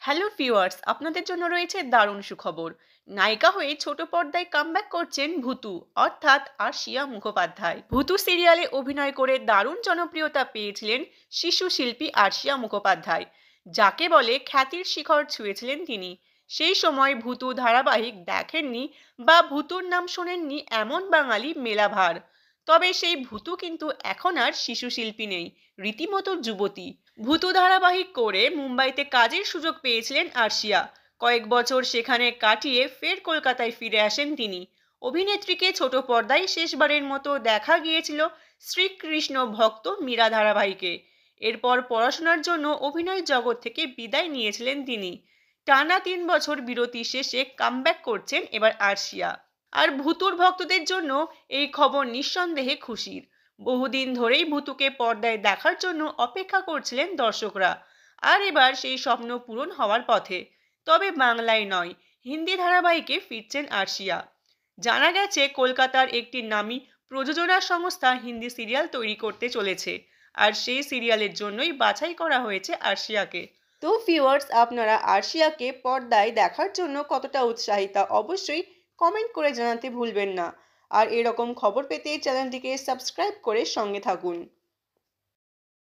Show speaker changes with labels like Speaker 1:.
Speaker 1: Hello viewers, আপনাদের জন্য রয়েছে দারুণ সুখবর। নায়িকা হয়ে ছোট পর্দায় কামব্যাক করছেন ভূতু, অর্থাৎ আরশিয়া মুখোপাধ্যায়। ভূতু সিরিয়ালে অভিনয় করে দারুণ জনপ্রিয়তা পেয়েছিলেন শিশু শিল্পী আরশিয়া মুখোপাধ্যায়, যাকে বলে খ্যাতির শিখর ছুঁয়েছিলেন তিনি। সেই সময় ভূতু ধারাবাহিক দেখেননি বা ভূতুর নাম শোনেননি এমন বাঙালি মেলাভার। তবে সেই ভূতু কিন্তু এখন আর শিশু শিল্পী নেই, রীতিমতো যুবতী। ভূতু ধারাবাহিক করে মুম্বাইতে কাজের সুযোগ পেয়েছিলেন আরশিয়া। কয়েক বছর সেখানে কাটিয়ে ফের কলকাতায় ফিরে আসেন তিনি। অভিনেত্রীকে ছোট পর্দায় শেষবারের মতো দেখা গিয়েছিল শ্রীকৃষ্ণ ভক্ত মীরা ধারাবাহিকে। এরপর পড়াশোনার জন্য অভিনয় জগৎ থেকে বিদায় নিয়েছিলেন তিনি। টানা 3 বছর বিরতি শেষে কামব্যাক করছেন এবার আরশিয়া। আর ভূতুর ভক্তদের জন্য এই খবর নিঃসন্দেহে খুশির। বহুদিন ধরেই ভূতুকে পর্দায় দেখার জন্য অপেক্ষা করছিলেন দর্শকরা, আর এবার সেই স্বপ্ন পূরণ হওয়ার পথে। তবে বাংলায় নয়, হিন্দি ধারাবাহিকে ফিরছেন আরশিয়া। জানা গেছে কলকাতার একটি নামী প্রযোজনা সংস্থা হিন্দি সিরিয়াল তৈরি করতে চলেছে, আর সেই সিরিয়ালের জন্যই বাছাই করা হয়েছে আরশিয়াকে। তো ভিউয়ার্স, আপনারা আরশিয়াকে পর্দায় দেখার জন্য কতটা উৎসাহিতা অবশ্যই কমেন্ট করে জানাতে ভুলবেন না। আর এরকম খবর পেতে চ্যানেলটিকে সাবস্ক্রাইব করে সঙ্গে থাকুন।